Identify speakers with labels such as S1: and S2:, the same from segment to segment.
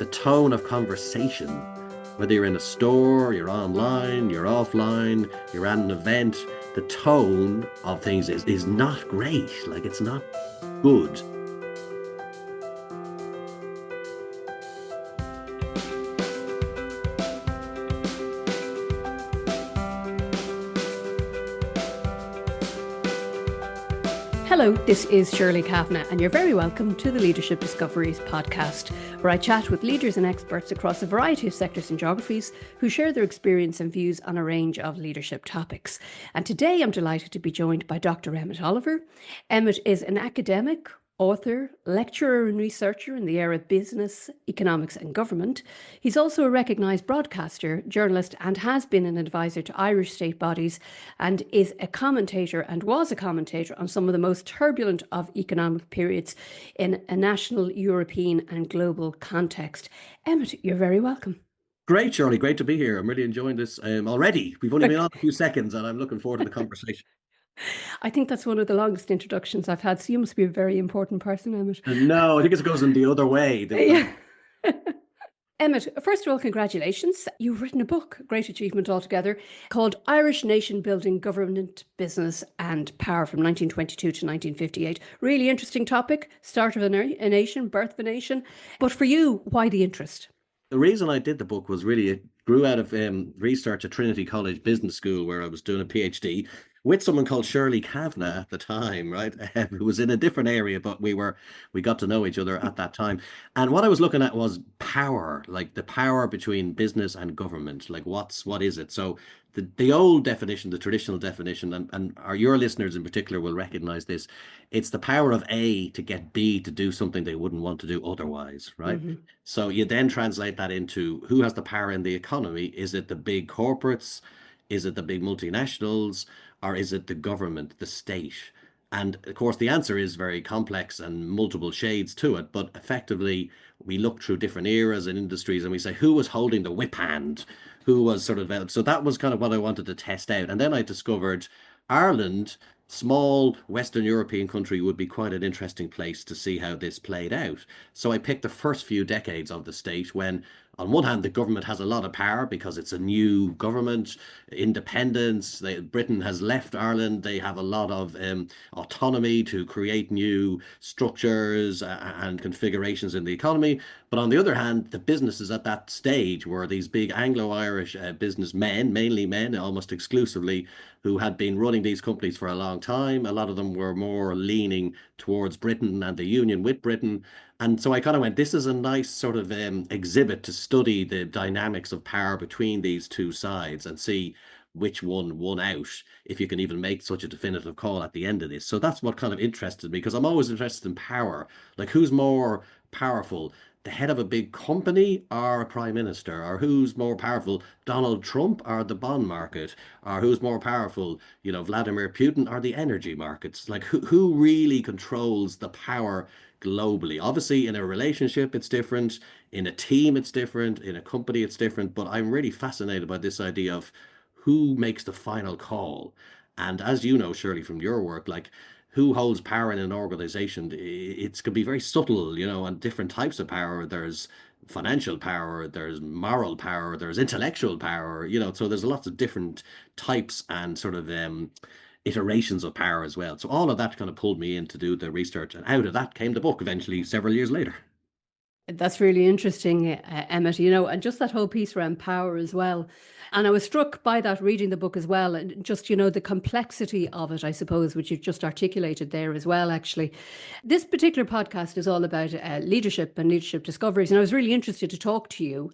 S1: the tone of conversation, whether you're in a store, you're online, you're offline, you're at an event, the tone of things is not great. Like it's not good.
S2: Hello, this is Shirley Kavanagh, and you're very welcome to the Leadership Discoveries podcast, where I chat with leaders and experts across a variety of sectors and geographies who share their experience and views on a range of leadership topics. And today I'm delighted to be joined by Dr. Emmet Oliver. Emmet is an academic, author, lecturer and researcher in the area of business, economics and government. He's also a recognised broadcaster, journalist and has been an advisor to Irish state bodies and is a commentator and was a commentator on some of the most turbulent of economic periods in a national, European and global context. Emmet, you're very welcome.
S1: Great, Shirley. Great to be here. I'm really enjoying this already. We've only been on a few seconds and I'm looking forward to the conversation.
S2: I think that's one of the longest introductions I've had, so you must be a very important person, Emmet.
S1: No, I think it goes in the other way.
S2: Yeah. Emmet, first of all, congratulations. You've written a book, great achievement altogether, called Irish Nation Building Government, Business and Power from 1922 to 1958. Really interesting topic, start of a nation, birth of a nation. But for you, why the interest?
S1: The reason I did the book was really it grew out of research at Trinity College Business School, where I was doing a PhD with someone called Shirley Kavanagh at the time, right? Who was in a different area, but we got to know each other at that time. And what I was looking at was power, like the power between business and government. Like what is it? So the old definition, the traditional definition, and your listeners in particular will recognize this. It's the power of A to get B to do something they wouldn't want to do otherwise, right?
S2: Mm-hmm.
S1: So you then translate that into who has the power in the economy? Is it the big corporates? Is it the big multinationals? Or is it the government, the state? And of course, the answer is very complex and multiple shades to it. But effectively, we look through different eras and industries and we say, who was holding the whip hand? Who was sort of, so that was kind of what I wanted to test out. And then I discovered Ireland, small Western European country, would be quite an interesting place to see how this played out. So I picked the first few decades of the state when, on one hand, the government has a lot of power because it's a new government, independence. Britain has left Ireland. They have a lot of autonomy to create new structures and configurations in the economy. But on the other hand, the businesses at that stage were these big Anglo-Irish businessmen, mainly men, almost exclusively, who had been running these companies for a long time. A lot of them were more leaning towards Britain and the union with Britain. And so I kind of went, this is a nice sort of exhibit to study the dynamics of power between these two sides and see which one won out, if you can even make such a definitive call at the end of this. So that's what kind of interested me, because I'm always interested in power. Like, who's more powerful? The head of a big company or a prime minister? Or who's more powerful, Donald Trump or the bond market? Or who's more powerful, Vladimir Putin or the energy markets? Like, who really controls the power globally? Obviously, in a relationship, it's different. In a team, it's different. In a company, it's different. But I'm really fascinated by this idea of who makes the final call. And as you know, Shirley, from your work, like, who holds power in an organization, it can be very subtle, and different types of power. There's financial power, there's moral power, there's intellectual power, so there's lots of different types and sort of iterations of power as well. So all of that kind of pulled me in to do the research, and out of that came the book eventually several years later.
S2: That's really interesting, Emmet, and just that whole piece around power as well. And I was struck by that reading the book as well, and just, the complexity of it, I suppose, which you've just articulated there as well, actually. This particular podcast is all about leadership and leadership discoveries. And I was really interested to talk to you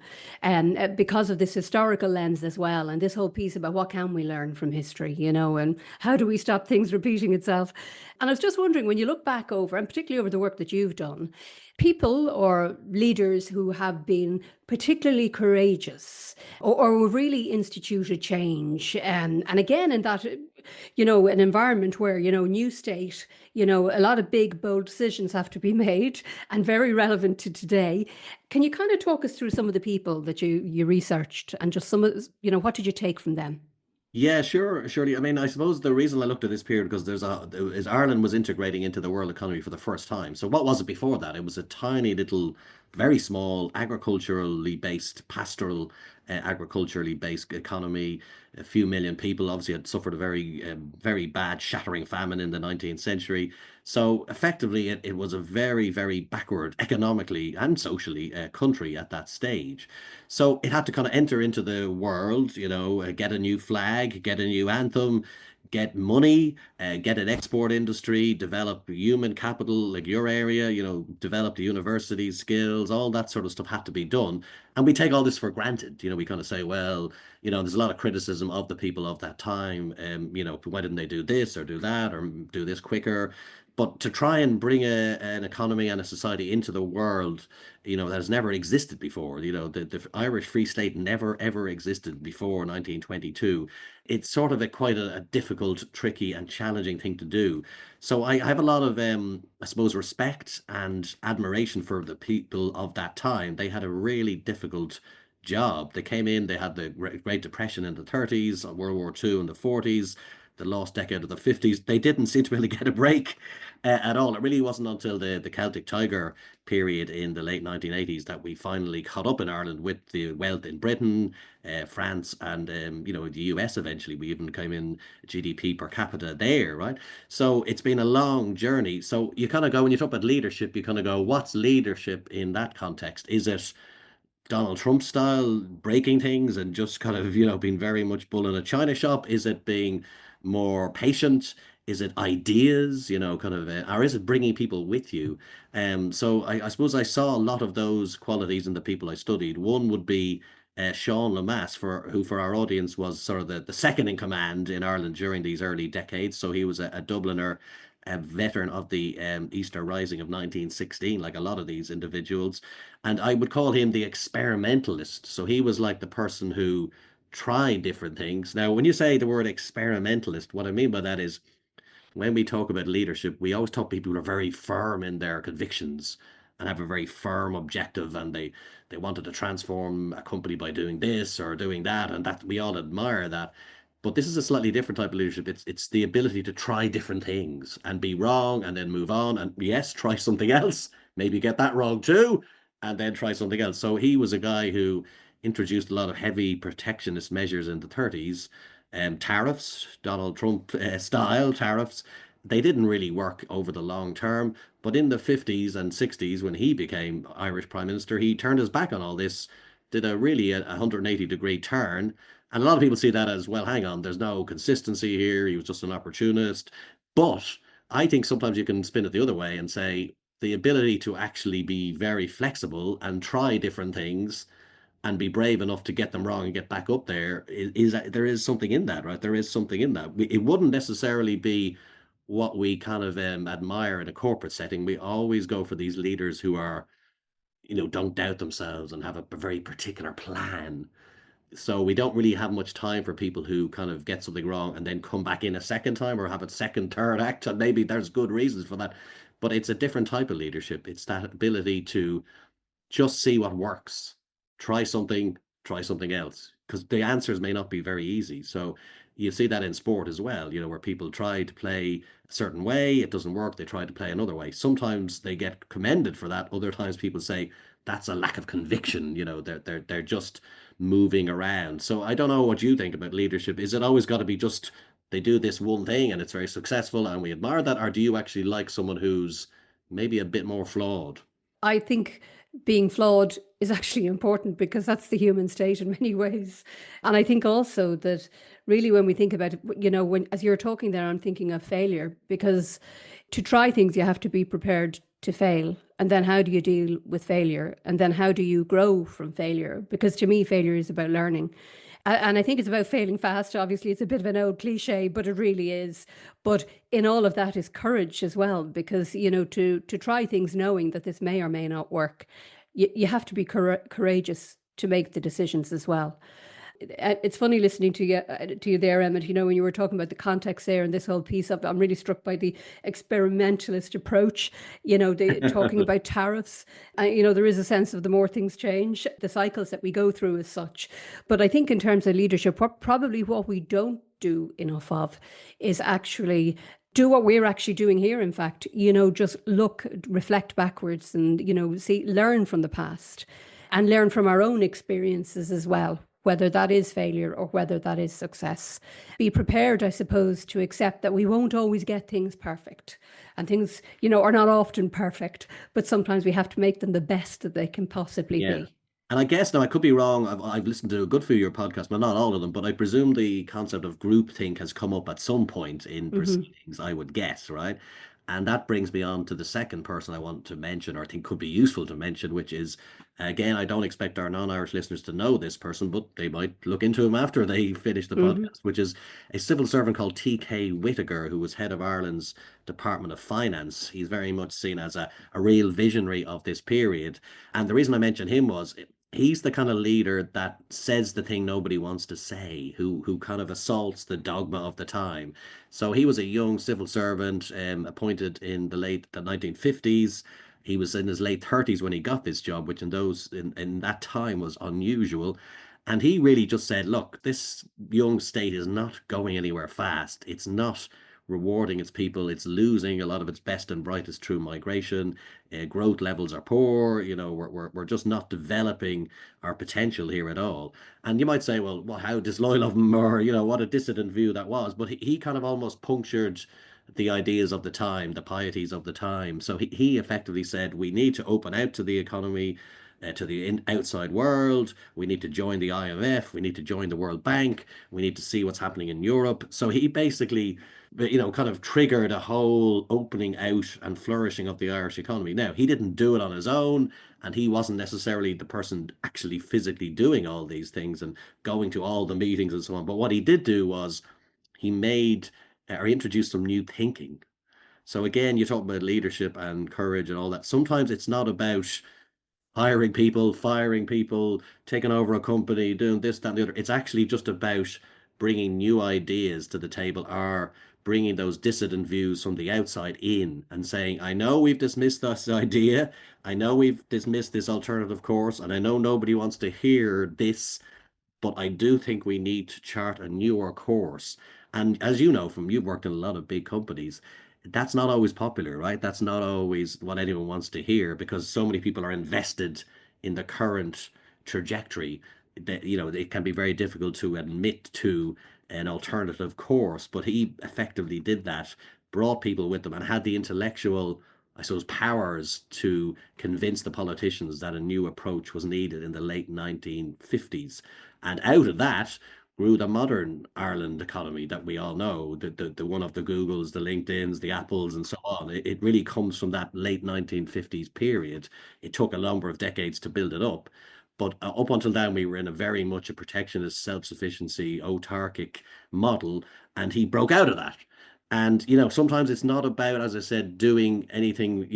S2: because of this historical lens as well, and this whole piece about what can we learn from history, and how do we stop things repeating itself. And I was just wondering, when you look back over, and particularly over the work that you've done, people or leaders who have been particularly courageous or really instituted change. And again, in that, an environment where, new state, a lot of big, bold decisions have to be made and very relevant to today. Can you kind of talk us through some of the people that you researched and just some of, what did you take from them?
S1: Yeah, sure, surely. I mean, I suppose the reason I looked at this period because is Ireland was integrating into the world economy for the first time. So what was it before that? It was a tiny little very small, agriculturally based, pastoral, agriculturally based economy. A few million people obviously had suffered a very bad, shattering famine in the 19th century. So effectively, it was a very, very backward economically and socially country at that stage. So it had to kind of enter into the world, get a new flag, get a new anthem, get money, get an export industry, develop human capital like your area, develop the university skills, all that sort of stuff had to be done. And we take all this for granted. We kind of say, well, there's a lot of criticism of the people of that time. Why didn't they do this or do that or do this quicker? But to try and bring an economy and a society into the world, that has never existed before. The Irish Free State never ever existed before 1922. It's sort of quite a difficult, tricky, and challenging thing to do. So I have a lot of, I suppose, respect and admiration for the people of that time. They had a really difficult job. They came in, they had the Great Depression in the 30s, World War II in the 40s, the last decade of the 50s. They didn't seem to really get a break at all. It really wasn't until the Celtic Tiger period in the late 1980s that we finally caught up in Ireland with the wealth in Britain, France, and the US. Eventually, we even came in GDP per capita there, right? So it's been a long journey. So you kind of go when you talk about leadership, you kind of go, what's leadership in that context? Is it Donald Trump style breaking things and just kind of, being very much bull in a china shop? Is it being more patient? Is it ideas, kind of, or is it bringing people with you? So I suppose I saw a lot of those qualities in the people I studied. One would be Sean Lemass, who for our audience was sort of the second in command in Ireland during these early decades. So he was a Dubliner, a veteran of the Easter Rising of 1916, like a lot of these individuals. And I would call him the experimentalist. So he was like the person who tried different things. Now, when you say the word experimentalist, what I mean by that is when we talk about leadership, we always talk people who are very firm in their convictions and have a very firm objective, and they wanted to transform a company by doing this or doing that, and that we all admire that. But this is a slightly different type of leadership. It's the ability to try different things and be wrong and then move on, and yes, try something else, maybe get that wrong too, and then try something else. So he was a guy who introduced a lot of heavy protectionist measures in the 30s, tariffs, Donald Trump style tariffs. They didn't really work over the long term, but in the 50s and 60s, when he became Irish Prime Minister, he turned his back on all this, did a 180-degree turn. And a lot of people see that as, well, hang on, there's no consistency here. He was just an opportunist. But I think sometimes you can spin it the other way and say the ability to actually be very flexible and try different things and be brave enough to get them wrong and get back up there is there is something in that, right? There is something in that. It wouldn't necessarily be what we kind of admire in a corporate setting. We always go for these leaders who are, don't doubt themselves and have a very particular plan. So we don't really have much time for people who kind of get something wrong and then come back in a second time or have a second, third act. And maybe there's good reasons for that. But it's a different type of leadership. It's that ability to just see what works. Try something else. Because the answers may not be very easy. So you see that in sport as well, where people try to play a certain way, it doesn't work, they try to play another way. Sometimes they get commended for that. Other times people say that's a lack of conviction, they're just moving around. So I don't know what you think about leadership. Is it always got to be just they do this one thing and it's very successful and we admire that, or do you actually like someone who's maybe a bit more flawed?
S2: I think being flawed is actually important because that's the human state in many ways. And I think also that really when we think about it, when as you're talking there, I'm thinking of failure because to try things, you have to be prepared to fail. And then how do you deal with failure? And then how do you grow from failure? Because to me, failure is about learning. And I think it's about failing fast. Obviously, it's a bit of an old cliche, but it really is. But in all of that is courage as well, because to try things knowing that this may or may not work, you have to be courageous to make the decisions as well. It's funny listening to you there, Emmett. When you were talking about the context there and this whole piece of, I'm really struck by the experimentalist approach. The talking about tariffs. There is a sense of the more things change, the cycles that we go through as such. But I think in terms of leadership, probably what we don't do enough of is actually do what we're actually doing here, in fact, just look, reflect backwards and, see, learn from the past and learn from our own experiences as well, whether that is failure or whether that is success. Be prepared, I suppose, to accept that we won't always get things perfect. And things, are not often perfect, but sometimes we have to make them the best that they can possibly
S1: Yeah.
S2: be.
S1: And I guess now I could be wrong. I've listened to a good few of your podcasts, but not all of them. But I presume the concept of groupthink has come up at some point in
S2: Hmm.
S1: proceedings, I would guess, right? And that brings me on to the second person I want to mention, or I think could be useful to mention, which is, again, I don't expect our non-Irish listeners to know this person, but they might look into him after they finish the
S2: Hmm.
S1: podcast, which is a civil servant called T.K. Whittaker, who was head of Ireland's Department of Finance. He's very much seen as a real visionary of this period. And the reason I mention him was he's the kind of leader that says the thing nobody wants to say, who kind of assaults the dogma of the time. So he was a young civil servant, appointed in the 1950s. He was in his late 30s when he got this job, which in that time was unusual. And he really just said, look, this young state is not going anywhere fast. It's not rewarding its people. It's losing a lot of its best and brightest through migration. Growth levels are poor. We're just not developing our potential here at all. And you might say, well, how disloyal of him, or what a dissident view that was. But he kind of almost punctured the ideas of the time, the pieties of the time. So he effectively said we need to open out to the economy. To the outside world, we need to join the IMF, we need to join the World Bank, we need to see what's happening in Europe. So he basically kind of triggered a whole opening out and flourishing of the Irish economy. Now, he didn't do it on his own, and he wasn't necessarily the person actually physically doing all these things and going to all the meetings and so on. But what he did do was he made or he introduced some new thinking. So again, you talk about leadership and courage and all that. Sometimes it's not about hiring people, firing people, taking over a company, doing this, that, and the other. It's actually just about bringing new ideas to the table, or bringing those dissident views from the outside in and saying, I know we've dismissed this idea. I know we've dismissed this alternative course, and I know nobody wants to hear this, but I do think we need to chart a newer course. And as you know, from you've worked in a lot of big companies, that's not always popular, right? That's not always what anyone wants to hear because so many people are invested in the current trajectory that, it can be very difficult to admit to an alternative course. But he effectively did that, brought people with them, and had the intellectual, I suppose, powers to convince the politicians that a new approach was needed in the late 1950s. And out of that grew the modern Ireland economy that we all know, the one of the Googles, the LinkedIns, the Apples, and so on. It really comes from that late 1950s period. It took a number of decades to build it up. But up until then, we were in a very much a protectionist, self-sufficiency, autarkic model, and he broke out of that. And sometimes it's not about, as I said, doing anything,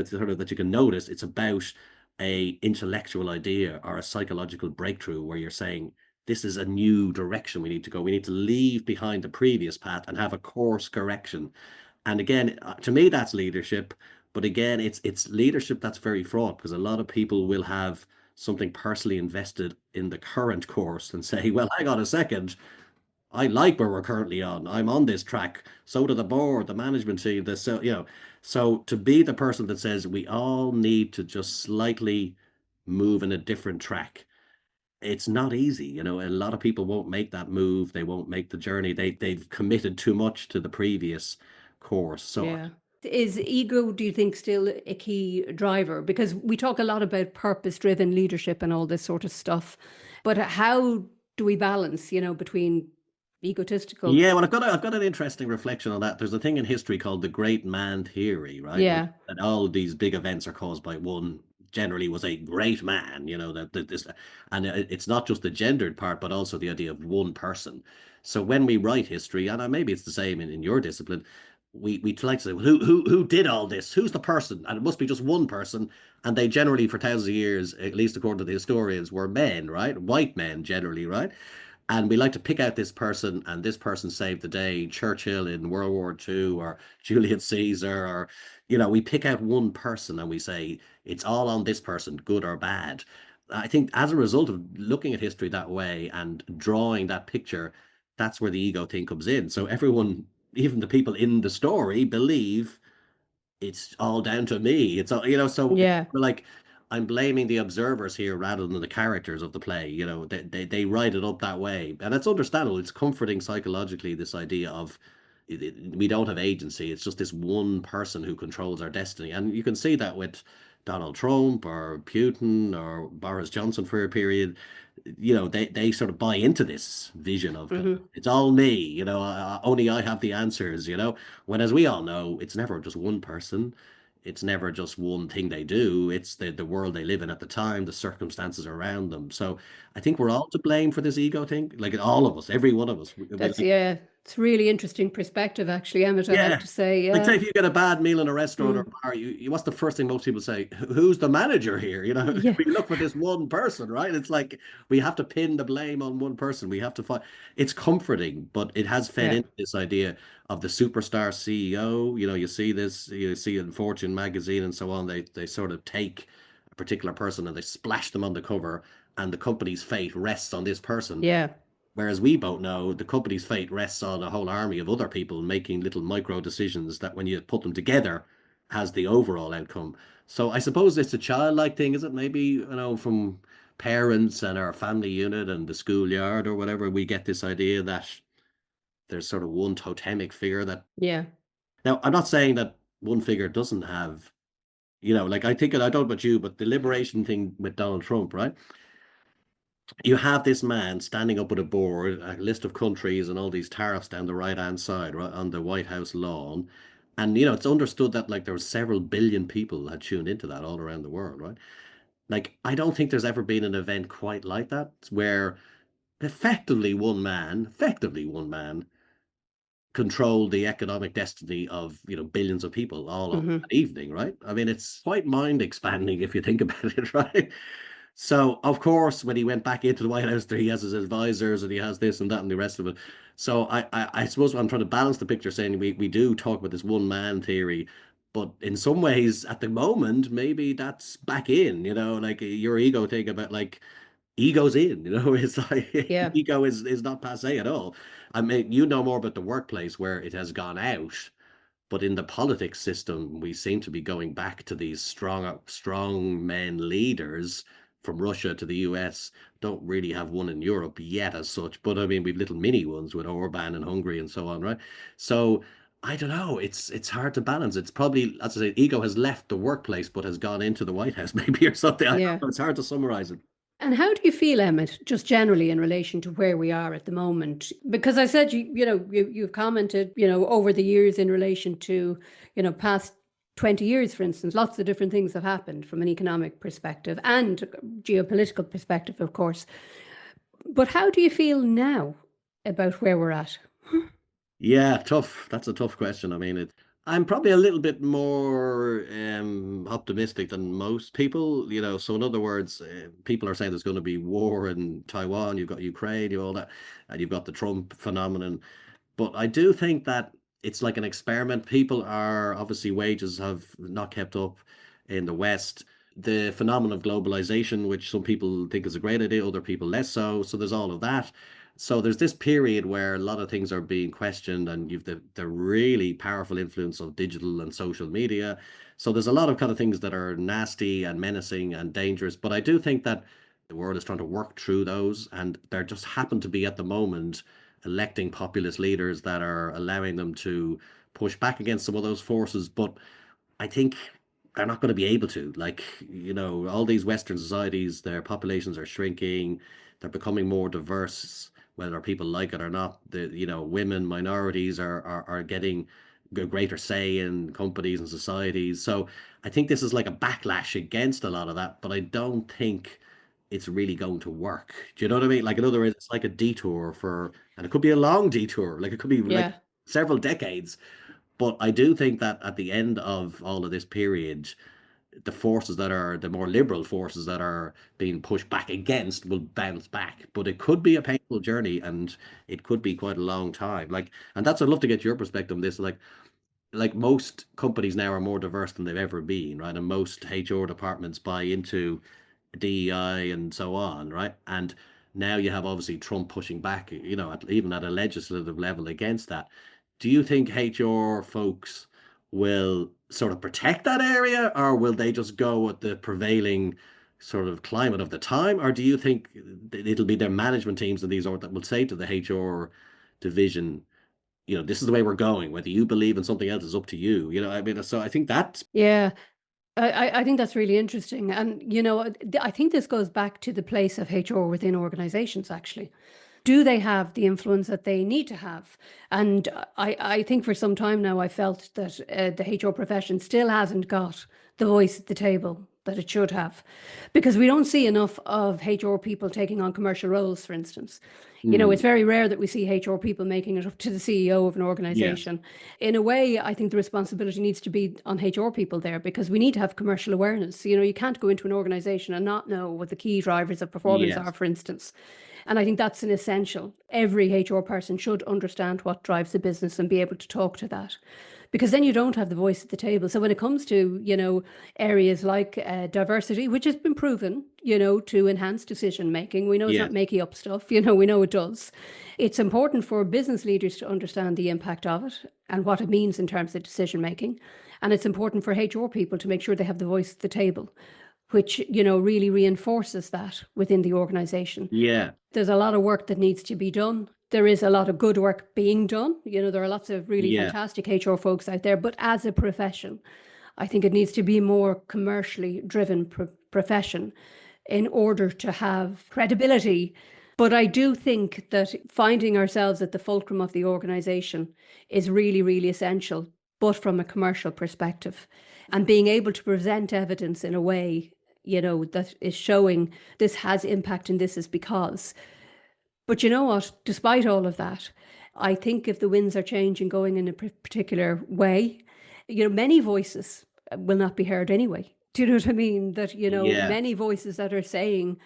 S1: sort of that you can notice. It's about a intellectual idea or a psychological breakthrough where you're saying this is a new direction we need to go. We need to leave behind the previous path and have a course correction. And again, to me, that's leadership. But again, it's leadership that's very fraught because a lot of people will have something personally invested in the current course and say, well, hang on a second. I like where we're currently on. I'm on this track. So do the board, the management team, So to be the person that says we all need to just slightly move in a different track, it's not easy. A lot of people won't make that move. They won't make the journey. They've committed too much to the previous course. So
S2: Yeah. Is ego, do you think, still a key driver? Because we talk a lot about purpose-driven leadership and all this sort of stuff, but how do we balance, between egotistical?
S1: yeah, well, I've got an interesting reflection on that. There's a thing in history called the great man theory, right?
S2: Yeah,
S1: That all of these big events are caused by one, generally was a great man, that this, and it's not just the gendered part, but also the idea of one person. So when we write history, and maybe it's the same in your discipline, we try to say, well, who did all this? Who's the person? And it must be just one person. And they generally, for thousands of years, at least according to the historians, were men, right? White men generally, right? And we like to pick out this person, and this person saved the day. Churchill in World War II, or Julius Caesar, or we pick out one person and we say it's all on this person, good or bad. I think as a result of looking at history that way and drawing that picture, that's where the ego thing comes in. So everyone even the people in the story believe it's all down to me. It's all, so it's
S2: Yeah.
S1: like I'm blaming the observers here rather than the characters of the play. They write it up that way, and it's understandable. It's comforting psychologically, this idea of we don't have agency. It's just this one person who controls our destiny, and you can see that with Donald Trump or Putin or Boris Johnson for a period. They sort of buy into this vision of
S2: Hmm.
S1: it's all me. Only I have the answers. When, as we all know, it's never just one person. It's never just one thing they do. It's the world they live in at the time, the circumstances around them. So I think we're all to blame for this ego thing. Like all of us, every one of us. We
S2: That's,
S1: like,
S2: yeah, it's really interesting perspective, actually, Emmett, I have
S1: yeah.
S2: to say.
S1: Like say
S2: Yeah.
S1: if you get a bad meal in a restaurant or
S2: Mm.
S1: bar, what's the first thing most people say? Who's the manager here?
S2: Yeah.
S1: We look for this one person, right? It's like we have to pin the blame on one person. We have to find it's comforting, but it has fed
S2: Yeah.
S1: into this idea of the superstar CEO. You see this, you see in Fortune magazine and so on. They sort of take a particular person and they splash them on the cover, and the company's fate rests on this person.
S2: Yeah.
S1: Whereas we both know the company's fate rests on a whole army of other people making little micro decisions that, when you put them together, has the overall outcome. So I suppose it's a childlike thing, is it? Maybe, from parents and our family unit and the schoolyard or whatever, we get this idea that there's sort of one totemic figure that.
S2: Yeah.
S1: Now, I'm not saying that one figure doesn't have, like I think, I don't know about you, but the liberation thing with Donald Trump, right? You have this man standing up with a board, a list of countries and all these tariffs down the right hand side, right on the White House lawn. And it's understood that like there were several billion people had tuned into that all around the world, right? Like I don't think there's ever been an event quite like that where effectively one man controlled the economic destiny of billions of people all on
S2: Hmm.
S1: that evening, right? I mean, it's quite mind expanding if you think about it, right? So, of course, when he went back into the White House, there he has his advisors and he has this and that and the rest of it. So, I suppose I'm trying to balance the picture, saying we do talk about this one man theory, but in some ways, at the moment, maybe that's back in, like your ego thing about like ego's in, it's like
S2: Yeah.
S1: ego is not passe at all. I mean, you know more about the workplace where it has gone out, but in the politics system, we seem to be going back to these strong men leaders from Russia to the US. Don't really have one in Europe yet as such, but I mean we've little mini ones with Orban and Hungary and so on, right? So I don't know. It's hard to balance. It's probably, as I say, ego has left the workplace but has gone into the White House maybe or something. I don't
S2: Yeah.
S1: know. It's hard to summarize it.
S2: And how do you feel, Emmett, just generally in relation to where we are at the moment? Because I said you've commented, over the years in relation to, past 20 years, for instance, lots of different things have happened from an economic perspective and geopolitical perspective, of course. But how do you feel now about where we're at?
S1: Yeah, tough. That's a tough question. I mean, I'm probably a little bit more optimistic than most people, So in other words, people are saying there's going to be war in Taiwan. You've got Ukraine, you all that, and you've got the Trump phenomenon. But I do think that it's like an experiment. People are obviously wages have not kept up in the West. The phenomenon of globalization, which some people think is a great idea, other people less so. So there's all of that. So there's this period where a lot of things are being questioned, and you've the really powerful influence of digital and social media. So there's a lot of kind of things that are nasty and menacing and dangerous. But I do think that the world is trying to work through those, and there just happen to be at the moment electing populist leaders that are allowing them to push back against some of those forces. But I think they're not going to be able to. Like, all these Western societies, their populations are shrinking, they're becoming more diverse, whether people like it or not. Women, minorities are getting a greater say in companies and societies. So I think this is like a backlash against a lot of that, but I don't think it's really going to work. Do you know what I mean? Like, in other words, it's like a detour and it could be a long detour, like it could be like
S2: Yeah.
S1: several decades. But I do think that at the end of all of this period, the forces that are the more liberal forces that are being pushed back against will bounce back. But it could be a painful journey and it could be quite a long time. Like, and that's, I'd love to get your perspective on this. Like most companies now are more diverse than they've ever been, right? And most HR departments buy into DEI and so on, right? And now you have obviously Trump pushing back, even at a legislative level against that. do you think HR folks will sort of protect that area, or will they just go with the prevailing sort of climate of the time, or do you think it'll be their management teams and these or that will say to the HR division, this is the way we're going. Whether you believe in something else is up to you. I mean, so I think that's
S2: Yeah. I think that's really interesting. And, I think this goes back to the place of HR within organizations, actually. Do they have the influence that they need to have? And I think for some time now, I felt that the HR profession still hasn't got the voice at the table that it should have, because we don't see enough of HR people taking on commercial roles, for instance. It's
S1: mm,
S2: very rare that we see HR people making it up to the CEO of an
S1: yes,
S2: organization. In a way, I think the responsibility needs to be on HR people there, because we need to have commercial awareness. You can't go into an organization and not know what the key drivers of performance
S1: yes,
S2: are, for instance. And I think that's an essential. Every HR person should understand what drives the business and be able to talk to that. Because then you don't have the voice at the table. So when it comes to, areas like diversity, which has been proven, to enhance decision making, we know it's not
S1: yes,
S2: making up stuff, we know it does. It's important for business leaders to understand the impact of it and what it means in terms of decision making. And it's important for HR people to make sure they have the voice at the table, which, really reinforces that within the organization.
S1: yeah,
S2: There's a lot of work that needs to be done. There is a lot of good work being done. There are lots of really
S1: yeah,
S2: fantastic HR folks out there, but as a profession, I think it needs to be more commercially driven profession in order to have credibility. But I do think that finding ourselves at the fulcrum of the organization is really, really essential, but from a commercial perspective. And being able to present evidence in a way, that is showing this has impact and this is because. But you know what? Despite all of that, I think if the winds are changing, going in a particular way, many voices will not be heard anyway. Do you know what I mean? That,
S1: yeah.
S2: many voices that are saying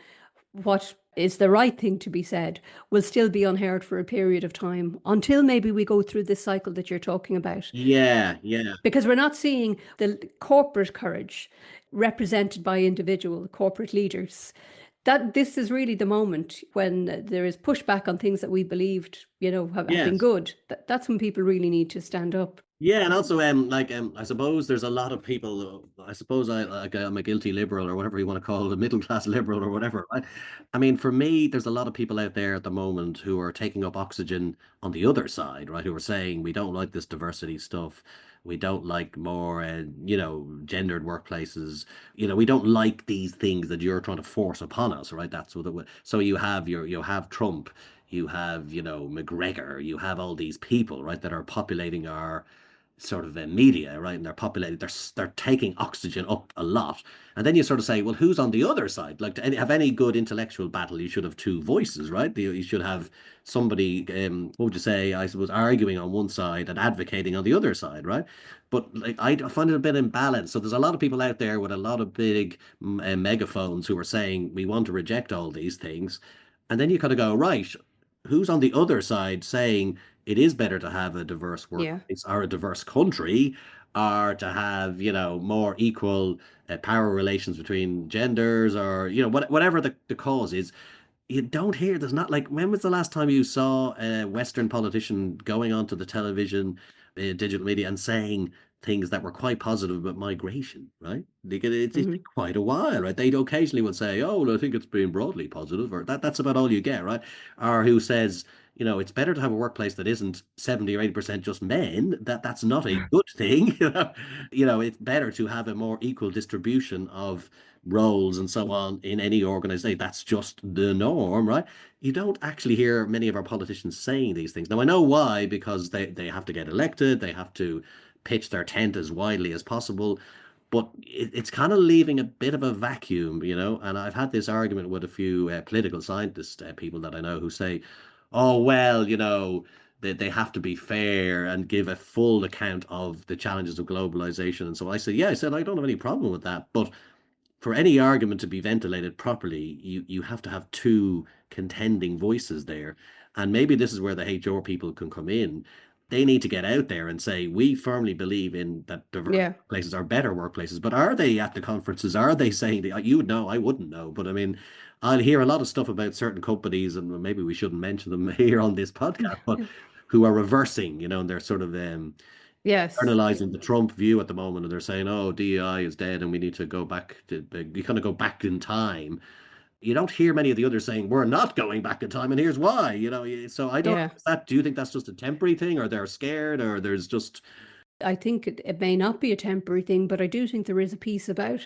S2: what is the right thing to be said will still be unheard for a period of time until maybe we go through this cycle that you're talking about.
S1: Yeah, yeah,
S2: Because we're not seeing the corporate courage represented by individual corporate leaders. That this is really the moment when there is pushback on things that we believed, have been
S1: yes.
S2: good. That's when people really need to stand up.
S1: Yeah, and also I suppose there's a lot of people. I suppose I'm a guilty liberal or whatever you want to call it, a middle class liberal or whatever, right? I mean, for me, there's a lot of people out there at the moment who are taking up oxygen on the other side, right? Who are saying we don't like this diversity stuff. We don't like more, gendered workplaces. We don't like these things that you're trying to force upon us, right? That's what so you have Trump, you have, McGregor, you have all these people, right, that are populating our sort of media, right? And they're populated, they're taking oxygen up a lot. And then you sort of say, well, who's on the other side? Like to have any good intellectual battle, you should have two voices, right? You should have somebody, what would you say, I suppose, arguing on one side and advocating on the other side, right? But like I find it a bit imbalanced. So there's a lot of people out there with a lot of big megaphones who are saying we want to reject all these things. And then you kind of go, right, who's on the other side saying it is better to have a diverse
S2: Yeah.
S1: workplace or a diverse country or to have, more equal power relations between genders or, whatever the cause is. You don't hear, there's not like, when was the last time you saw a Western politician going onto the television, digital media and saying things that were quite positive about migration, right? It's been
S2: Hmm.
S1: quite a while, right? They occasionally will say, oh, well, I think it's been broadly positive, or that's about all you get, right? Or who says, it's better to have a workplace that isn't 70 or 80% just men. That's not a good thing. It's better to have a more equal distribution of roles and so on in any organization. That's just the norm, right? You don't actually hear many of our politicians saying these things. Now, I know why, because they have to get elected, they have to pitch their tent as widely as possible. But it's kind of leaving a bit of a vacuum, And I've had this argument with a few political scientist people that I know who say, oh, well, they have to be fair and give a full account of the challenges of globalization. And so I said, yeah, I said, I don't have any problem with that. But for any argument to be ventilated properly, you have to have two contending voices there. And maybe this is where the HR people can come in. They need to get out there and say, we firmly believe in that diverse
S2: Yeah.
S1: places are better workplaces. But are they at the conferences? Are they saying you would know, I wouldn't know. But I mean, I'll hear a lot of stuff about certain companies, and maybe we shouldn't mention them here on this podcast. But who are reversing, and they're sort of
S2: Yes.
S1: internalizing the Trump view at the moment, and they're saying, "Oh, DEI is dead, and we need to go back to you kind of go back in time." You don't hear many of the others saying we're not going back in time, and here's why. So I don't know.
S2: Yeah.
S1: Do you think that's just a temporary thing, or they're scared, or there's just
S2: I think it may not be a temporary thing, but I do think there is a piece about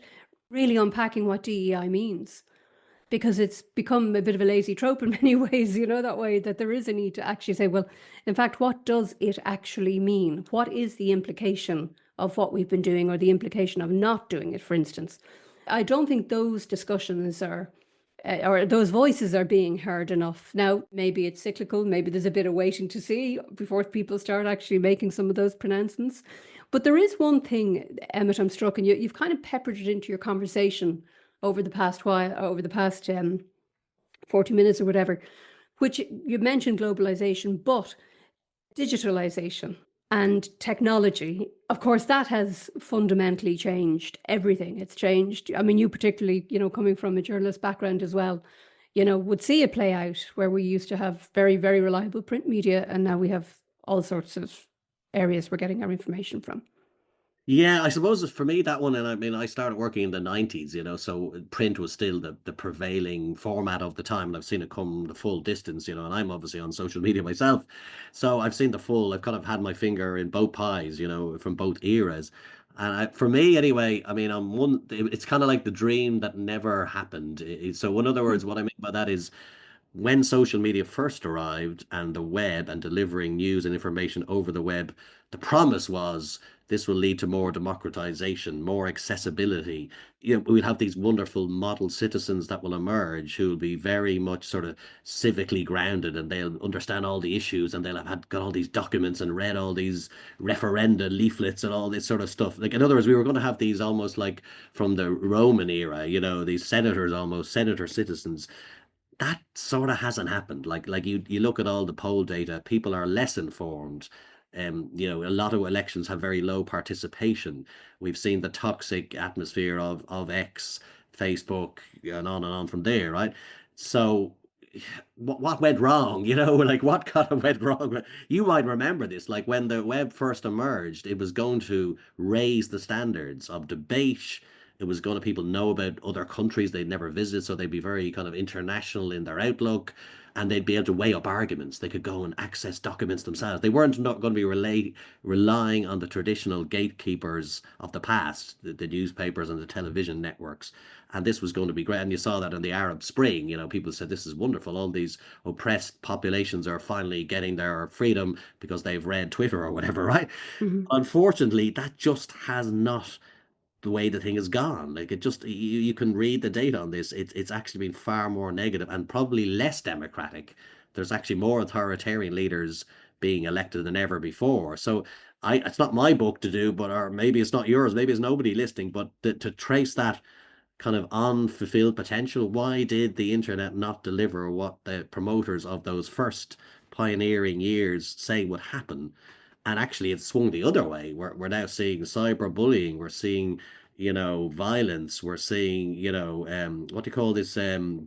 S2: really unpacking what DEI means, because it's become a bit of a lazy trope in many ways, that way, that there is a need to actually say, well, in fact, what does it actually mean? What is the implication of what we've been doing, or the implication of not doing it, for instance? I don't think those discussions are, or those voices are being heard enough. Now, maybe it's cyclical, maybe there's a bit of waiting to see before people start actually making some of those pronouncements. But there is one thing, Emmet, I'm struck, and you've kind of peppered it into your conversation over the past while, over the past 40 minutes or whatever, which you mentioned globalization, but digitalization and technology, of course, that has fundamentally changed everything. It's changed. I mean, you particularly, coming from a journalist background as well, would see it play out where we used to have very, very reliable print media, and now we have all sorts of areas we're getting our information from.
S1: Yeah, I suppose for me that one, and I mean, I started working in the 90s, so print was still the prevailing format of the time, and I've seen it come the full distance, and I'm obviously on social media myself, so I've kind of had my finger in both pies, from both eras. And for me, anyway, I mean, it's kind of like the dream that never happened. So, in other words, what I mean by that is when social media first arrived and the web and delivering news and information over the web, the promise was this will lead to more democratization, more accessibility. We'll have these wonderful model citizens that will emerge who will be very much sort of civically grounded, and they'll understand all the issues, and they'll have got all these documents and read all these referenda leaflets and all this sort of stuff. Like, in other words, we were going to have these almost like from the Roman era, these senators, almost senator citizens. That sort of hasn't happened. Like you look at all the poll data, people are less informed. A lot of elections have very low participation. We've seen the toxic atmosphere of X, Facebook, and on from there, right? So what went wrong? Like what kind of went wrong? You might remember this, like when the web first emerged, it was going to raise the standards of debate. It was going to people know about other countries they'd never visited, so they'd be very kind of international in their outlook, and they'd be able to weigh up arguments. They could go and access documents themselves. They weren't not going to be relying on the traditional gatekeepers of the past, the newspapers and the television networks. And this was going to be great. And you saw that in the Arab Spring. People said this is wonderful. All these oppressed populations are finally getting their freedom because they've read Twitter or whatever, right?
S2: Mhm.
S1: Unfortunately, that just has not the way the thing has gone. Like it just you can read the data on this. It's actually been far more negative and probably less democratic. There's actually more authoritarian leaders being elected than ever before. So it's not my book to do, but or maybe it's not yours, maybe it's nobody listening, but to trace that kind of unfulfilled potential. Why did the internet not deliver what the promoters of those first pioneering years say would happen? And actually, it's swung the other way. We're now seeing cyberbullying. We're seeing, violence. We're seeing, what do you call this?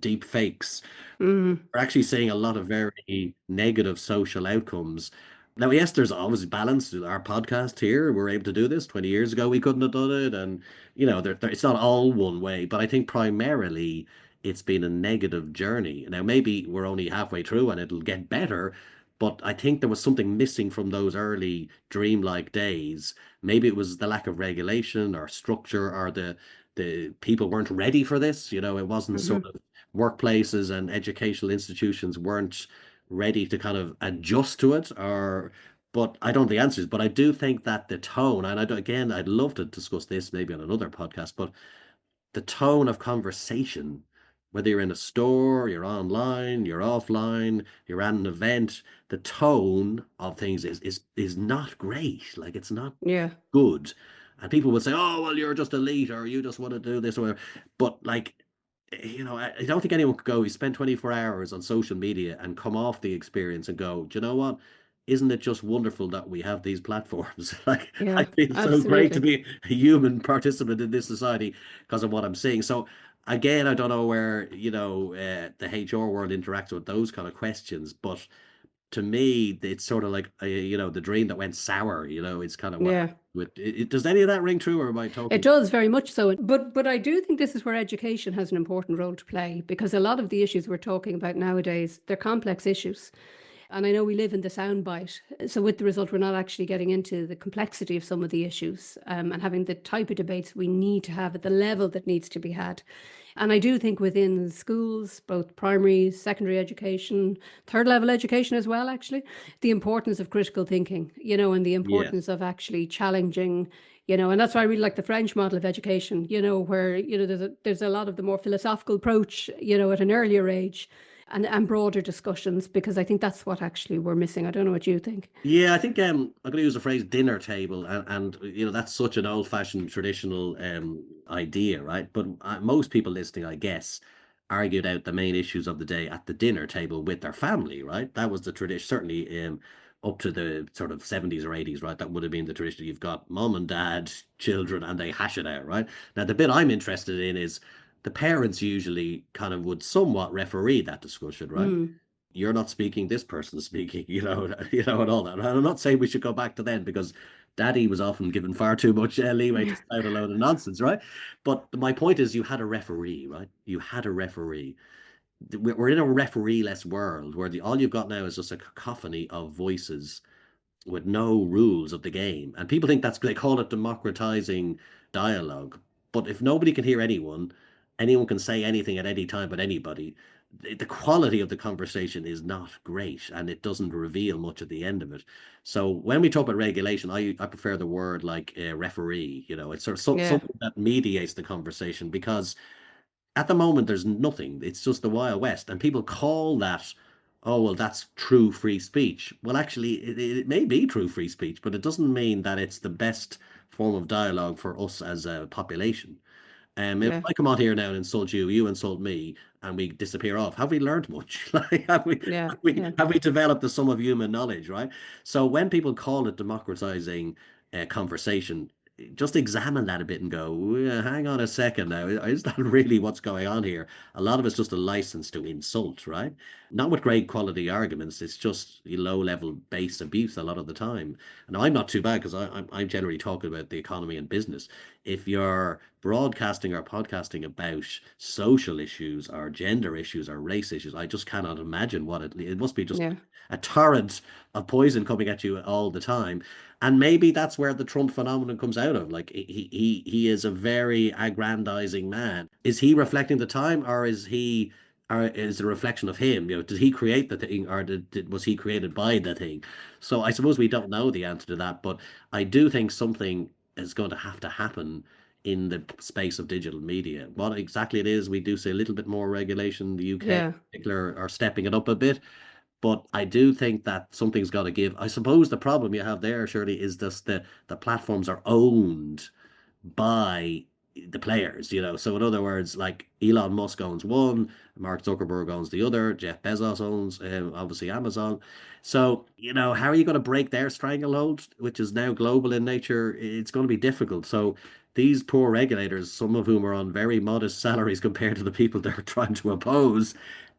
S1: Deep fakes.
S2: Mhm.
S1: We're actually seeing a lot of very negative social outcomes. Now, yes, there's always balance. Our podcast here, we're able to do this. 20 years ago, we couldn't have done it. And, it's not all one way, but I think primarily it's been a negative journey. Now, maybe we're only halfway through and it'll get better, but I think there was something missing from those early dreamlike days. Maybe it was the lack of regulation or structure, or the people weren't ready for this. It wasn't sort
S2: Mhm.
S1: of workplaces and educational institutions weren't ready to kind of adjust to it, or but I don't know the answers. But I do think that the tone, and again, I'd love to discuss this maybe on another podcast, but the tone of conversation, whether you're in a store, you're online, you're offline, you're at an event, the tone of things is not great. Like it's not
S2: Yeah.
S1: good. And people would say, "Oh, well, you're just elite, or you just want to do this, or whatever." But like, I don't think anyone could go. You spend 24 hours on social media and come off the experience and go, "Do you know what? Isn't it just wonderful that we have these platforms?" Like, I
S2: Yeah.
S1: feel so great to
S2: Absolutely.
S1: be a human participant in this society because of what I'm seeing. So again, I don't know where, the HR world interacts with those kind of questions, but to me, it's sort of like the dream that went sour. It's kind of what happened
S2: Yeah.
S1: with it. Does any of that ring true, or am I
S2: It
S1: talking?
S2: does very much so. But I do think this is where education has an important role to play, because a lot of the issues we're talking about nowadays, they're complex issues. And I know we live in the soundbite. So, with the result, we're not actually getting into the complexity of some of the issues, and having the type of debates we need to have at the level that needs to be had. And I do think within schools, both primary, secondary education, third level education as well, actually, the importance of critical thinking, and the
S1: Yeah.
S2: importance of actually challenging, and that's why I really like the French model of education, where, there's a lot of the more philosophical approach, at an earlier age, and broader discussions, because I think that's what actually we're missing. I don't know what you think.
S1: Yeah, I think I'm going to use the phrase dinner table, and that's such an old-fashioned traditional idea, right? But most people listening, I guess, argued out the main issues of the day at the dinner table with their family, right? That was the tradition, certainly up to the sort of 70s or 80s, right? That would have been the tradition. You've got mom and dad, children, and they hash it out, right? Now, the bit I'm interested in is the parents usually kind of would somewhat referee that discussion, right?
S2: Mm,
S1: You're not speaking, this person's speaking, and all that. And I'm not saying we should go back to then because daddy was often given far too much leeway to spout a load of nonsense, right? But my point is, you had a referee, right? You had a referee. We're in a referee-less world where all you've got now is just a cacophony of voices with no rules of the game. And people think they call it democratizing dialogue. But if nobody can hear anyone can say anything at any time but anybody, the quality of the conversation is not great and it doesn't reveal much at the end of it. So when we talk about regulation, I prefer the word like referee. It's sort of
S2: yeah,
S1: something that mediates the conversation because at the moment there's nothing. It's just the Wild West, and people call that, oh well, that's true free speech. Well, actually, it may be true free speech, but it doesn't mean that it's the best form of dialogue for us as a population. If
S2: yeah,
S1: I come on here now and insult you, you insult me, and we disappear off, have we learned much? Like, have we
S2: yeah,
S1: have we
S2: yeah,
S1: have we developed the sum of human knowledge, right? So when people call it democratizing conversation, just examine that a bit and go, hang on a second now, is that really what's going on here? A lot of it's just a license to insult, right? Not with great quality arguments. It's just low level base abuse a lot of the time. And I'm not too bad because I'm generally talking about the economy and business. If you're broadcasting or podcasting about social issues or gender issues or race issues, I just cannot imagine what it must be just
S2: yeah,
S1: a torrent of poison coming at you all the time. And maybe that's where the Trump phenomenon comes out of. Like he is a very aggrandizing man. Is he reflecting the time, or is it a reflection of him? Did he create the thing, or was he created by the thing? So I suppose we don't know the answer to that, but I do think something is going to have to happen in the space of digital media. What exactly it is, we do see a little bit more regulation. The UK in
S2: yeah,
S1: particular are stepping it up a bit, but I do think that something's got to give. I suppose the problem you have there, Shirley, is just the platforms are owned by the players. So in other words, like Elon Musk owns one, Mark Zuckerberg owns the other, Jeff Bezos owns obviously Amazon. So, how are you going to break their stranglehold, which is now global in nature? It's going to be difficult. So these poor regulators, some of whom are on very modest salaries compared to the people they're trying to oppose,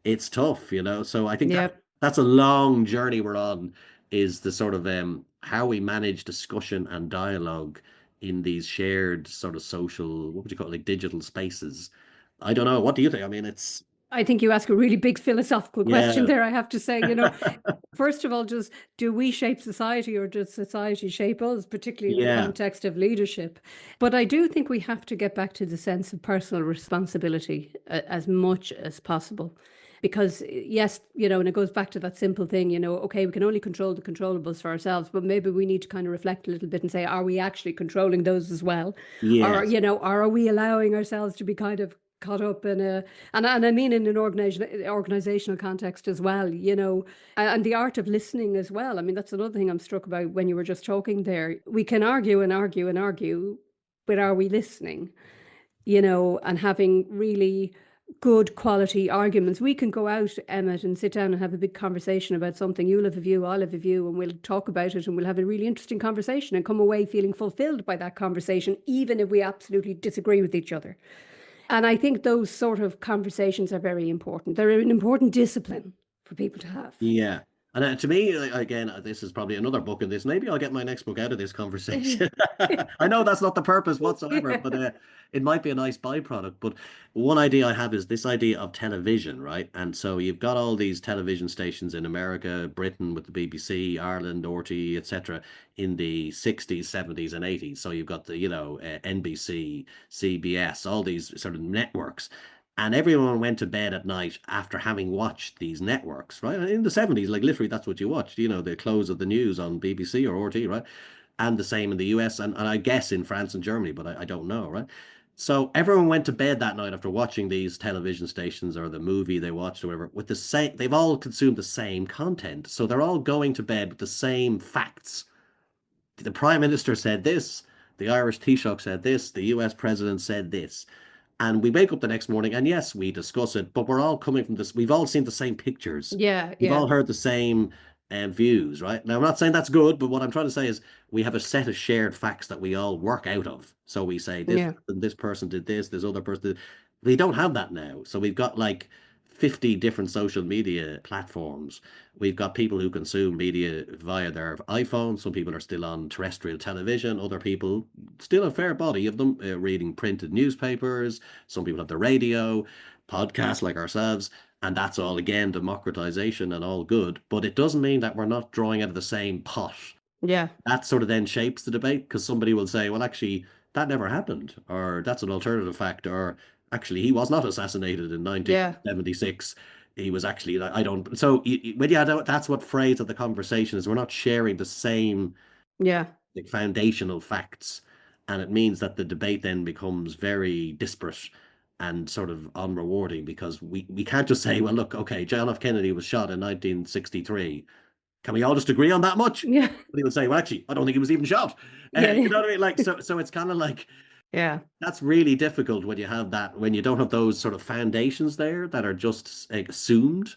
S1: it's tough. So I think
S2: yeah,
S1: that's a long journey we're on, is the sort of how we manage discussion and dialogue in these shared sort of social, what would you call it, like digital spaces. I don't know. What do you think? I mean, it's
S2: I think you ask a really big philosophical question
S1: yeah,
S2: there, I have to say. First of all, just do we shape society or does society shape us, particularly in the
S1: yeah,
S2: context of leadership? But I do think we have to get back to the sense of personal responsibility as much as possible. Because, yes, and it goes back to that simple thing, okay, we can only control the controllables for ourselves, but maybe we need to kind of reflect a little bit and say, are we actually controlling those as well? Or,
S1: yes,
S2: are we allowing ourselves to be kind of caught up in and I mean in an organizational context as well, and the art of listening as well. I mean, that's another thing I'm struck about when you were just talking there. We can argue and argue and argue, but are we listening? And having really good quality arguments. We can go out, Emmet, and sit down and have a big conversation about something. You'll have a view, I'll have a view, and we'll talk about it and we'll have a really interesting conversation and come away feeling fulfilled by that conversation, even if we absolutely disagree with each other. And I think those sort of conversations are very important. They're an important discipline for people to have.
S1: yeah. And to me, again, this is probably another book in this. Maybe I'll get my next book out of this conversation. I know that's not the purpose whatsoever, but
S2: Yeah.
S1: it might be a nice byproduct. But one idea I have is this idea of television, right? And so you've got all these television stations in America, Britain with the BBC, Ireland, RTE, etc., in the 60s, 70s, and 80s. So you've got the, NBC, CBS, all these sort of networks. And everyone went to bed at night after having watched these networks, right? In the 70s, like literally that's what you watched, the close of the news on BBC or RT, right? And the same in the US and I guess in France and Germany, but I don't know, right? So everyone went to bed that night after watching these television stations or the movie they watched or whatever with the same, they've all consumed the same content. So they're all going to bed with the same facts. The Prime Minister said this, the Irish Taoiseach said this, the US President said this. And we wake up the next morning, and yes, we discuss it, but we're all coming from this. We've all seen the same pictures.
S2: Yeah,
S1: We've
S2: yeah,
S1: all heard the same views, right? Now, I'm not saying that's good, but what I'm trying to say is we have a set of shared facts that we all work out of. So we say
S2: yeah,
S1: this person did this other person did. We don't have that now. So we've got like 50 different social media platforms. We've got people who consume media via their iPhone. Some people are still on terrestrial television. Other people, still a fair body of them, reading printed newspapers. Some people have the radio, podcasts like ourselves. And that's all, again, democratization and all good. But it doesn't mean that we're not drawing out of the same pot.
S2: yeah,
S1: That sort of then shapes the debate because somebody will say, well, actually, that never happened, or that's an alternative fact, or actually, he was not assassinated in
S2: yeah,
S1: 1976. He was actually, I don't. So when you add that's what phrase of the conversation is. We're not sharing the same
S2: yeah,
S1: like, foundational facts. And it means that the debate then becomes very disparate and sort of unrewarding because we can't just say, well, look, okay, John F. Kennedy was shot in 1963. Can we all just agree on that much?
S2: yeah,
S1: But he would say, well, actually, I don't think he was even shot. You
S2: yeah,
S1: know what I mean? Like, so it's kind of like
S2: yeah,
S1: that's really difficult when you have that, when you don't have those sort of foundations there that are just assumed.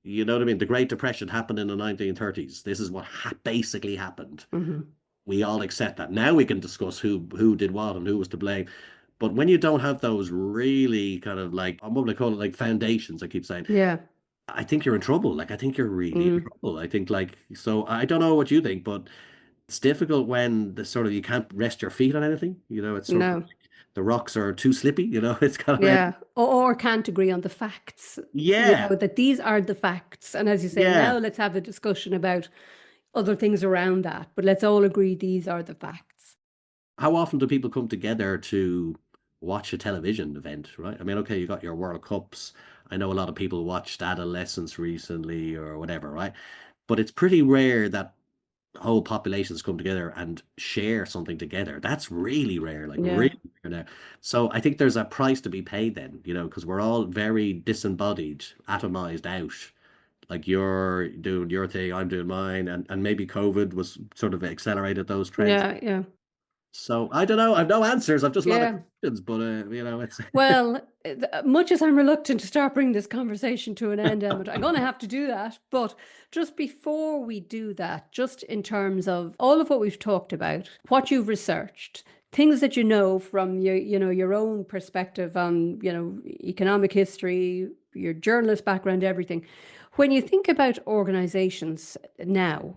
S1: You know what I mean? The Great Depression happened in the 1930s. This is what basically happened.
S2: hmm,
S1: We all accept that. Now we can discuss who did what and who was to blame. But when you don't have those really kind of like, I'm going to call it like foundations, I keep saying,
S2: yeah.
S1: I think you're in trouble. Like, I think you're really in
S2: Mm,
S1: trouble. I think, like, so I don't know what you think, but it's difficult when the sort of you can't rest your feet on anything. It's sort of
S2: no.
S1: like the rocks are too slippy. It's kind of,
S2: Yeah, or can't agree on the facts,
S1: yeah,
S2: that these are the facts. And as you say,
S1: yeah.
S2: now let's have a discussion about other things around that, but let's all agree these are the facts.
S1: How often do people come together to watch a television event, right? I mean, okay, you got your World Cups. I know a lot of people watched Adolescence recently or whatever, right? But it's pretty rare that whole populations come together and share something together. That's really rare, like really
S2: Yeah,
S1: rare now. So I think there's a price to be paid then, because we're all very disembodied, atomized out. Like you're doing your thing, I'm doing mine, and maybe COVID was sort of accelerated those trends.
S2: yeah, yeah,
S1: So I don't know. I've no answers. I've just a lot of
S2: yeah.
S1: questions, but it's
S2: Well, much as I'm reluctant to start bringing this conversation to an end, Emmet, I'm going to have to do that. But just before we do that, just in terms of all of what we've talked about, what you've researched, things that you know from your own perspective on, economic history, your journalist background, everything. When you think about organizations now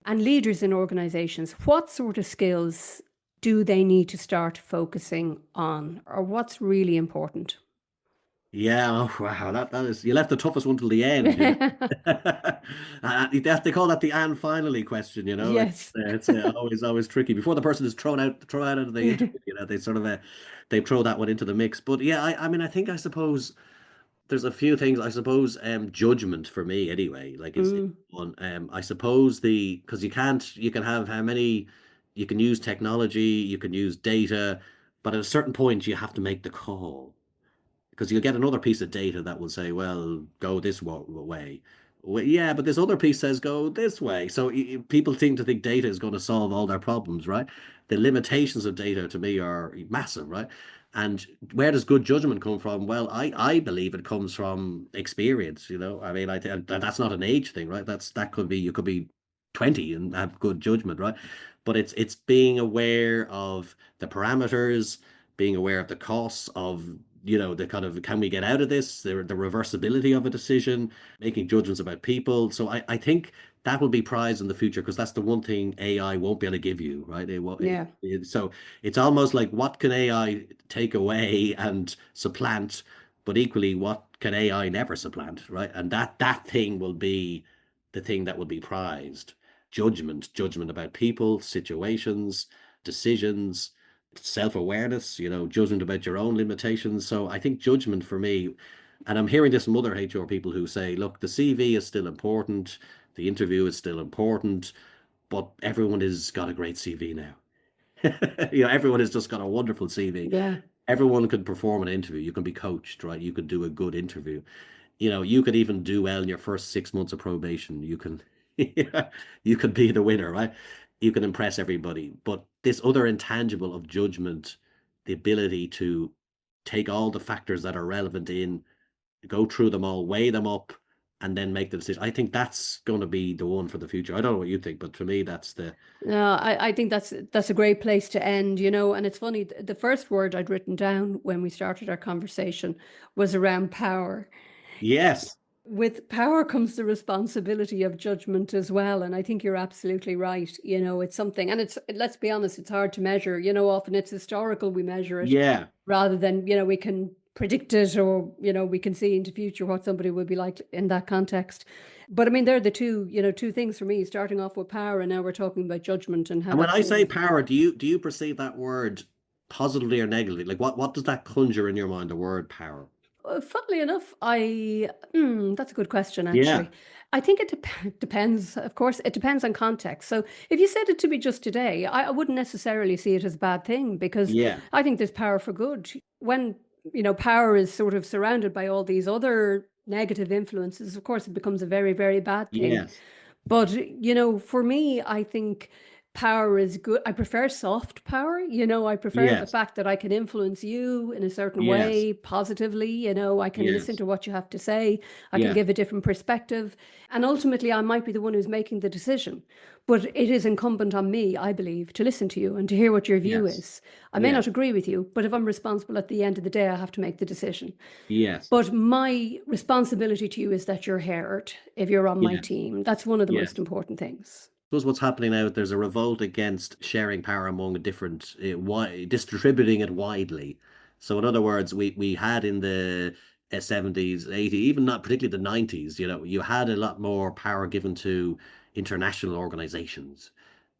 S2: and leaders in organizations, what sort of skills do they need to start focusing on, or what's really important?
S1: yeah. Oh, wow. That is. You left the toughest one till the end. They call that the "and finally" question.
S2: Yes.
S1: It's always tricky before the person is thrown out of the interview. They sort of they throw that one into the mix. But yeah, I mean, I suppose there's a few things. I suppose judgment for me anyway. Like is
S2: Mm,
S1: one. I suppose because you can have how many you can use technology, you can use data, but at a certain point you have to make the call because you'll get another piece of data that will say, well, go this way. Well, yeah, but this other piece says go this way. So people seem to think data is going to solve all their problems, right? The limitations of data to me are massive, right? And where does good judgment come from? Well, I believe it comes from experience, I mean, that's not an age thing, right? That could be, you could be 20 and have good judgment, right? But it's being aware of the parameters, being aware of the costs of the kind of, can we get out of this? The reversibility of a decision, making judgments about people. So I think that will be prized in the future because that's the one thing AI won't be able to give you, right?
S2: Yeah.
S1: So it's almost like what can AI take away and supplant, but equally what can AI never supplant, right? And that thing will be the thing that will be prized. Judgment about people, situations, decisions, self-awareness, judgment about your own limitations. So I think judgment for me, and I'm hearing this from other HR people who say, look, the CV is still important, the interview is still important, but everyone has got a great CV now. Everyone has just got a wonderful CV.
S2: Yeah.
S1: Everyone could perform an interview. You can be coached, right? You could do a good interview. You could even do well in your first 6 months of probation. You could be the winner, right? You can impress everybody. But this other intangible of judgment, the ability to take all the factors that are relevant in, go through them all, weigh them up, and then make the decision. I think that's going to be the one for the future. I don't know what you think, but for me, that's the
S2: No, I think that's a great place to end, and it's funny, the first word I'd written down when we started our conversation was around power.
S1: yes,
S2: With power comes the responsibility of judgment as well. And I think you're absolutely right. It's something, and let's be honest, it's hard to measure. Often it's historical, we measure it
S1: yeah,
S2: rather than, we can predict it, or, we can see into future what somebody would be like in that context. But I mean, they're the two things for me, starting off with power, and now we're talking about judgment and how
S1: and when
S2: that
S1: I say
S2: plays.
S1: power, do you perceive that word positively or negatively? Like what does that conjure in your mind, the word power?
S2: Funnily enough, that's a good question,
S1: Yeah,
S2: actually. I think it depends. Of course, it depends on context. So, if you said it to me just today, I wouldn't necessarily see it as a bad thing, because
S1: yeah,
S2: I think there's power for good. When, power is sort of surrounded by all these other negative influences, of course, it becomes a very, very bad thing.
S1: yes,
S2: But, for me, I think power is good. I prefer soft power. I prefer the
S1: yes,
S2: fact that I can influence you in a certain
S1: yes,
S2: way positively. I can listen
S1: yes,
S2: to what you have to say. I can
S1: yeah,
S2: give a different perspective. And ultimately, I might be the one who's making the decision. But it is incumbent on me, I believe, to listen to you and to hear what your view
S1: yes,
S2: is. I may not
S1: yes,
S2: agree with you, but if I'm responsible at the end of the day, I have to make the decision.
S1: yes,
S2: But my responsibility to you is that you're heard if you're on my
S1: yes,
S2: team. That's one of the most
S1: yes.
S2: important things.
S1: Suppose what's happening now, there's a revolt against sharing power among different, distributing it widely. So, in other words, we had in the 70s, 80s, even not particularly the 90s, you had a lot more power given to international organizations.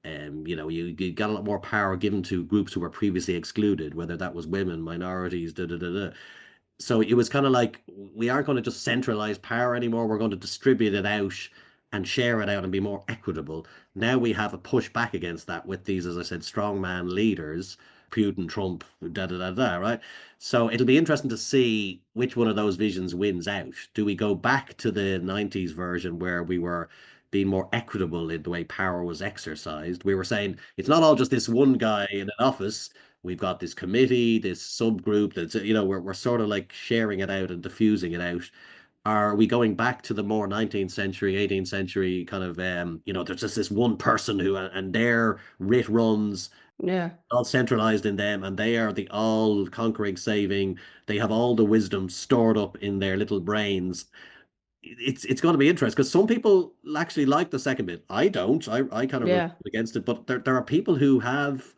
S1: You got a lot more power given to groups who were previously excluded, whether that was women, minorities, da da da da. So it was kind of like we aren't going to just centralize power anymore. We're going to distribute it out and share it out and be more equitable. Now we have a push back against that with these, as I said, strongman leaders, Putin, Trump, da da da da, right? So it'll be interesting to see which one of those visions wins out. Do we go back to the 90s version where we were being more equitable in the way power was exercised? We were saying it's not all just this one guy in an office. We've got this committee, this subgroup that's, we're sort of like sharing it out and diffusing it out. Are we going back to the more 19th century, 18th century kind of, there's just this one person who, and their writ runs
S2: Yeah.
S1: all centralized in them, and they are the all conquering saving. They have all the wisdom stored up in their little brains. It's going to be interesting because some people actually like the second bit. I don't. I kind of rebel
S2: Yeah.
S1: against it, but there are people who have,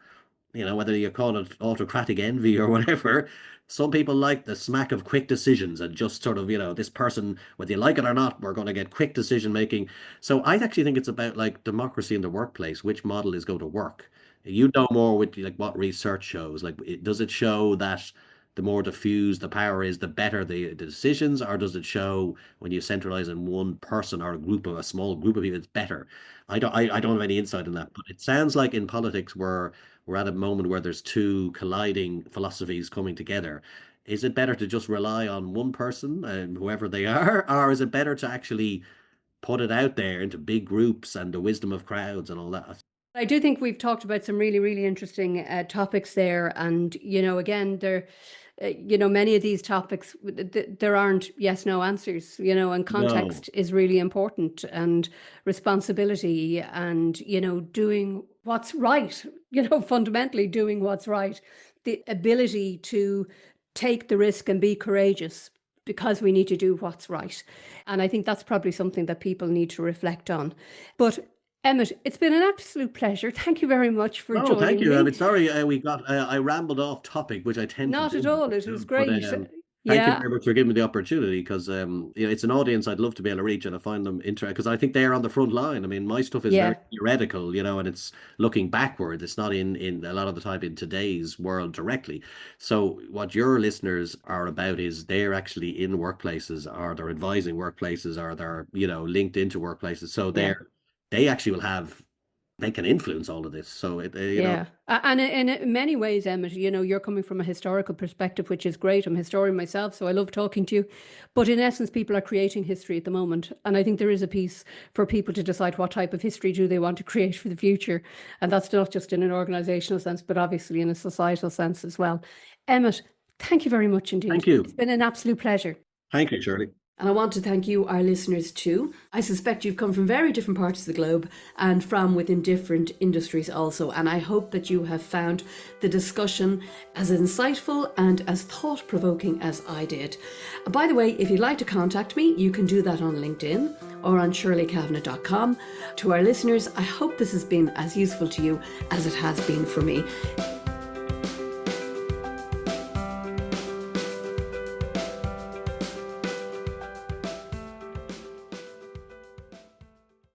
S1: whether you call it autocratic envy or whatever, some people like the smack of quick decisions and just sort of, this person, whether you like it or not, we're going to get quick decision making. So I actually think it's about like democracy in the workplace, which model is going to work. You know more with like what research shows. Like, does it show that the more diffused the power is, the better the decisions, or does it show when you centralize in one person or a small group of people, it's better? I don't have any insight in that, but it sounds like in politics we're at a moment where there's two colliding philosophies coming together. Is it better to just rely on one person and whoever they are, or is it better to actually put it out there into big groups and the wisdom of crowds and all that?
S2: I do think we've talked about some really, really interesting topics there. And, again, many of these topics, there aren't yes, no answers, and
S1: No.
S2: context is really important, and responsibility, and, doing what's right, fundamentally doing what's right. The ability to take the risk and be courageous because we need to do what's right. And I think that's probably something that people need to reflect on. But Emmet, it's been an absolute pleasure. Thank you very much for
S1: Oh, thank
S2: joining
S1: you.
S2: me.
S1: Sorry, I rambled off topic, which I tend to
S2: Not at
S1: do.
S2: all. It was
S1: But
S2: great.
S1: thank you
S2: Yeah,
S1: very much for giving me the opportunity because it's an audience I'd love to be able to reach, and I find them interesting because I think they're on the front line. I mean, my stuff is very
S2: yeah,
S1: theoretical, and it's looking backwards. It's not in a lot of the time in today's world directly. So what your listeners are about is they're actually in workplaces, or they're advising workplaces, or they're linked into workplaces. So
S2: yeah.
S1: they actually will have they can influence all of this. So
S2: Yeah. And in many ways, Emmett, you're coming from a historical perspective, which is great. I'm a historian myself, so I love talking to you. But in essence, people are creating history at the moment. And I think there is a piece for people to decide what type of history do they want to create for the future. And that's not just in an organizational sense, but obviously in a societal sense as well. Emmett, thank you very much
S1: thank
S2: indeed. It's
S1: you.
S2: been an absolute pleasure.
S1: Thank you, Shirley.
S2: And I want to thank you, our listeners, too. I suspect you've come from very different parts of the globe and from within different industries also. And I hope that you have found the discussion as insightful and as thought-provoking as I did. By the way, if you'd like to contact me, you can do that on LinkedIn or on shirleykavanagh.com. To our listeners, I hope this has been as useful to you as it has been for me.